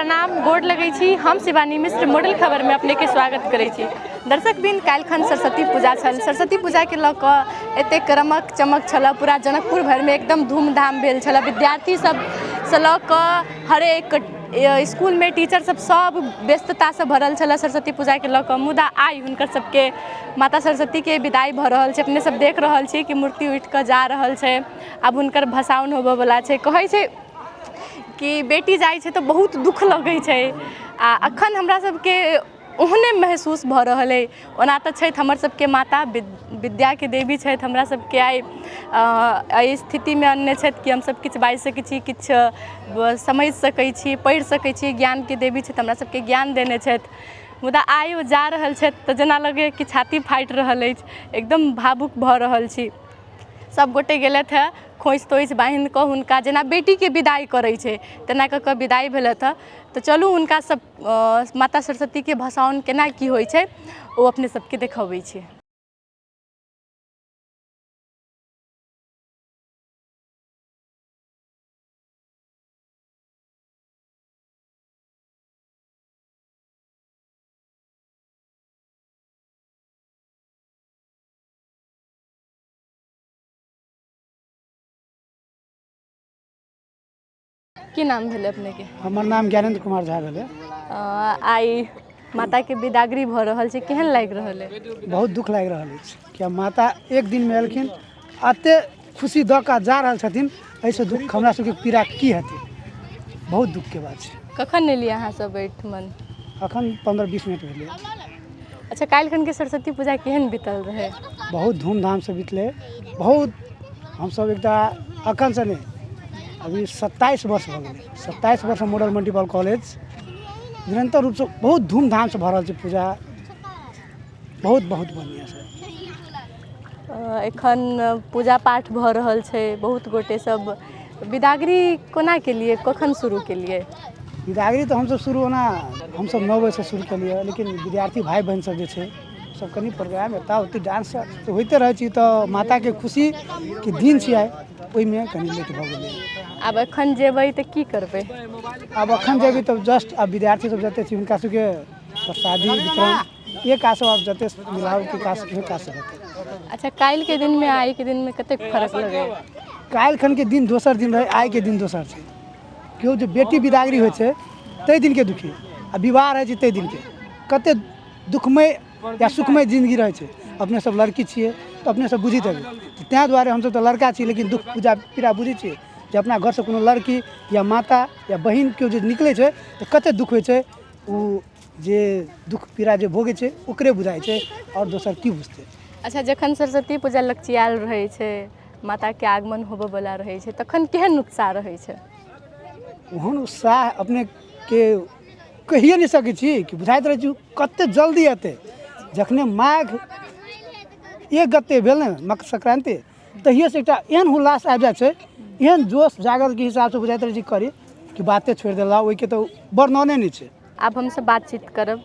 प्रणाम गोड़ लगै छी। हम शिवानी मिश्र मॉडल खबर में अपने के स्वागत करै छी। दर्शक बिन काल्हिखन सरस्वती पूजा छल। सरस्वती पूजा के लऽ कऽ एतेक रमक चमक छल, पूरा जनकपुर भर में एकदम धूमधाम भेल छल। विद्यार्थी सब से लऽ कऽ हरेक स्कूल में टीचर सब व्यस्तता से भरल छल सरस्वती पूजा के लऽ कऽ। मुदा आइ हुनकर सबके माता सरस्वती के विदाई भऽ रहल छै। अपने सब देख रहल छी कि मूर्ति उठि कऽ जा रहल छै। आब हुनकर भसाउन होबऽ वाला छै। कहै छै कि बेटी जाइ छै तो बहुत दुख लगै छै आ अखन हमरा सबके ओहने महसूस भऽ रहल अइ। ओना तऽ छथि हमर सबके माता, विद्या के देवी छथि। हमरा सबके आइ एहि स्थितिमे अनने छथि कि हमसब किछु बाजि सकै छी, किछु समझि सकै छी, पढ़ि सकै छी। ज्ञान के देवी छथि, हमरा सबके ज्ञान देने छथि। मुदा आइ ओ जा रहल छथि तऽ जेना लगैए कि छाती फाटि रहल अछि। एकदम भावुक भऽ रहल छी। सब गोटे गेलथि हेँ खोइछ तोइछ बान्हि कऽ हुनका, जेना बेटीके विदाइ करै छै तेना कऽ कऽ विदाइ भेलथि हेँ। तऽ चलू हुनका सब माता सरस्वतीके भसाउन केना की होइ छै ओ अपने सबके देखबै छी। की नाम भेलै अपने के? हमर नाम ज्ञानेंद्र कुमार झा भेलै। आई माता के विदागरी भऽ रहल छै, केहन लागि रहल है? बहुत दुख लागि रहल अछि कि माता एक दिन में एलखिन, एते खुशी दऽ कऽ जा रहल छथिन। एहिसँ दुख हमरा सबके पीड़ा की हेतै? बहुत दुख के बात छै। कखन एलियै अहाँ सब एहिठमन? अखन 15-20 मिनट भेलै। अच्छा, काल्हिखन के सरस्वती पूजा केहन बीतल रहै? बहुत धूमधाम से बीतलै। बहुत हमसब एकटा अखन से नहीं, अभी 27 वर्ष भऽ गेलै। 27 वर्ष मॉडल मल्टीपल कॉलेज निरंतर रूप से बहुत धूमधाम से भऽ रहल छै पूजा। बहुत बहुत बढ़िया से एखन पूजा पाठ भऽ रहल छै। बहुत गोटे सब विदागरी कोना केलिए, कखन शुरू केलिए? विदागरी तऽ हमसब शुरू होना हमसब 9 बजे से शुरू केलिए। लेकिन विद्यार्थी भाई बहन सब जे छै सब कनि प्रोग्राम एता ओते डांस तऽ होइते रहै छै। तऽ माता के खुशी के दिन छै आइ, ओहिमे कनि लेट भऽ गेलै। आब एखन जेबै तऽ की करबै? आब एखन जेबै तऽ जस्ट आब विद्यार्थी सब जते छै हुनका सबके प्रसादी वितरण एक आस आब जते मिलाव के काज हेतै। अच्छा, काल्हि के दिन में आइ के दिन में कतेक फर्क लगैए? काल्हिखन के दिन दोसर दिन रहै, आइ के दिन दोसर छै। केओ जे बेटी विदागरी होइ छै ताहि दिन के दुखी, आ विवाह रहै छै ताहि दिन के कते दुखमय या सुखमय जिंदगी रहै छै। अपने सब लड़की छियै तऽ अपने सब बुझैत हेबै। ताहि दुआरे हमसब तऽ लड़का छी, लेकिन दुख पूजा पीड़ा बुझै छियै जे अपना घर से कोनो लड़की या माता या बहिन केओ जे निकलै छै तऽ कते दुख होइ छै। ओ जे दुख पीड़ा जे भोगै छै ओकरे बुझाइ छै, और दोसर की बुझतै। अच्छा, जखन सरस्वती पूजा लगचियाल रहै छै, माता के आगमन होबऽ वाला रहै छै, तखन केहन उत्साह रहै छै? ओहन उत्साह अपने के कहिए नहि सकै छी कि बुझाइत रहै छै कते जल्दी एतै। जखने माघ 1 गते भेल ने मकर संक्रांति, तहिए से एकटा एहन हुल्लास आबि जाइ छै, एहन जोश जागर के हिसाब से बुझाइत रहै छै करी कि बाते छोड़ि देला, ओहिके तऽ वर्णने नहीं छै। आब हमसब बातचीत करब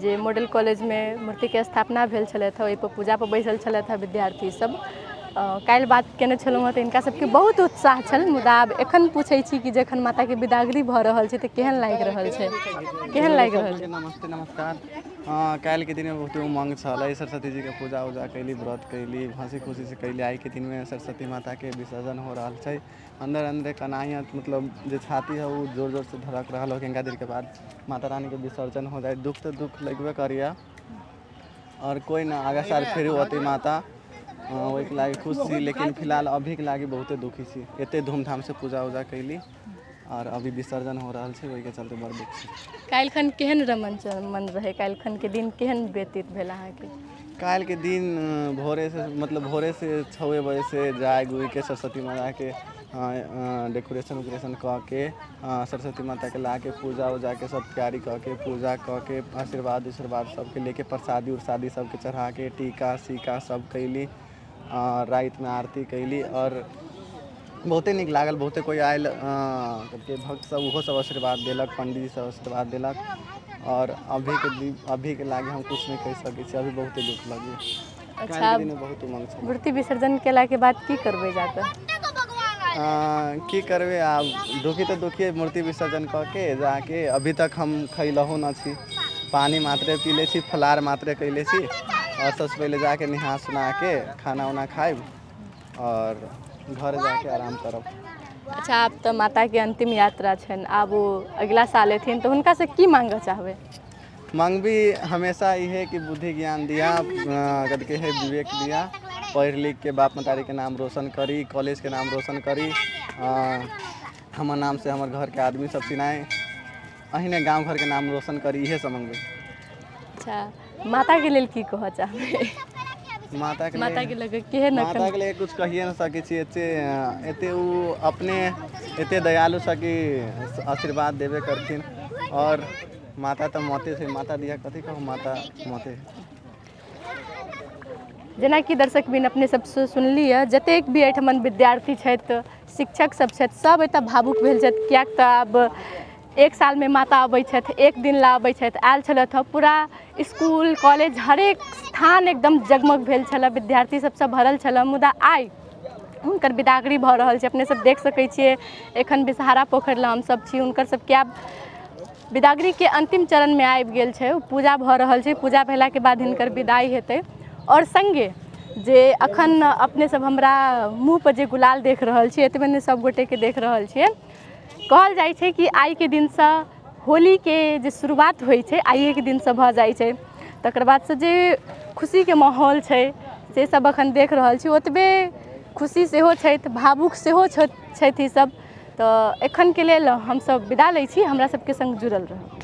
जे मॉडल कॉलेज में मूर्ति के स्थापना भेल छलथि, ओहि पर पूजा पर बैसल छलथि विद्यार्थी सब। काल्हि बात केने छलहुँ हँ तऽ हिनका सबके बहुत उत्साह छल। मुदा आब एखन पूछै छी कि जखन माता के विदागरी भऽ रहल छै तऽ केहन लागि रहल छै? केहन लागि रहल छै? नमस्ते नमस्कार। हाँ, काल्हि के दिन में बहुत उमंग छल। सरस्वती जी के पूजा उजा कैली, व्रत कैली, हंसी खुशी से कैली। आई के दिन में सरस्वती माता के विसर्जन हो रहल छै। अंदर अंदर कनाइया मतलब जो छाती है वो जोर जोर से धड़क रहा हो। कनिका देर के बाद माता रानी के विसर्जन हो जाए। दुख तो दुख लगबे करिए, और कोई ना, आगा साल फिर होती माता वही के लागे खुश छी। लेकिन फिलहाल अभी के लागे बहुते दुखी छी। एते धूमधाम से पूजा उजा कैली और अभी विसर्जन हो रहा है, वही के चलते बड़ दुख छी। काल्हिखन केहन रमन चमन रहे? काल्हिखन के दिन केहन व्यतीत भेल अहाँके? काल्हि के दिन भोरे से मतलब भोरे से 6 बजे से जाग उग के सरस्वती माता के डेकोरेशन उकोरेशन कऽ के सरस्वती माता के ला के पूजा उजा के सब तैयारी कऽ के पूजा कऽ के आशीर्वाद उशीर्वाद सबके लेके प्रसादी उरसादी सबके चढ़ा के टीका सीका सब कैली। रात में आरती कैली और बहुते नीक लागल। बहुते कोई आयल भक्त सब, ओहो सब आशीर्वाद देलक, पंडित जी सब आशीर्वाद देलक। और अभी के लागे हम कुछ नहीं कह सकै छी, अभी बहुते दुख लगे। अच्छा, बहुत उमंग छल। मूर्ति विसर्जन केला के बाद की करबै जाकर? की करबे आब दुखी तो दुखी मूर्ति विसर्जन कऽ के जाके अभी तक हम खैलहु न छी पानी मात्रे पीले छी फलाहार मात्रे कैले छी और सबसे पहले जाके नहा सुना के खाना उना खाएब और घर जाके आराम करब। अच्छा आब तऽ माता के अंतिम यात्रा छनि, आब वो अगला साल एथिन तऽ हुनका से की मांगऽ चाहबै? मांगबी हमेशा इहे कि बुद्धि ज्ञान दिया, कथी के है विवेक दिया, पढ़ लिख के बाप मतारी के नाम रोशन करी, कॉलेज के नाम रोशन करी, हमर नाम से हमर घर के आदमी सब चिनाए, अहिने गांव घर के नाम रोशन करी, इहे सब मांगबी। अच्छा माता के लेल की कहऽ चाहबै? माता के लगे केहन माता के लिए कुछ कहिए न सकै छी, एते उ अपने एते दयालु छ कि आशीर्वाद देबे करथिन और माता तऽ मते छै, माता दिया कथी कहू, माता मते। जेना कि दर्शक बिन अपने सबसँ सुनलिए जतेक भी एहिठमन विद्यार्थी छथि, शिक्षक सब छथि, सब एतऽ भावुक भेल छथि, किएक तऽ आब एक सालमे माता अबै छथि, एक दिन ला अबै छथि, आयल छलथि हँ, पूरा इसकुल कॉलेज हरेक स्थान एकदम जगमग भेल छलै, विद्यार्थी सबसँ भरल छलै, मुदा आइ हुनकर विदागरी भऽ रहल छै। अपने सब देख सकै छियै एखन विषहारा पोखरि लग हमसब छी, हुनकर सबके आब विदागरी के अंतिम चरण में आबि गेल छै, पूजा भऽ रहल छै, पूजा भेलाके बाद हिनकर विदाई हेतै। और संगे जे अखन अपने सब हमरा मुँह पर जे गुलाल देख रहल छियै, एतबे ने सब गोटे के देख रहल छियै, कहल जाइ छै कि आइ के दिन से होली के जे शुरुआत होइ छै आइए के दिन से भऽ जाइ छै। तकर बाद से जे खुशी के माहौल छै से सब अखन देख रहल छी, ओतबे खुशी सेहो छथि, भावुक सेहो छथि ई सब। तऽ एखन के लेल हमसब विदा लै छी, हमरा सबके संग जुड़ल रहू।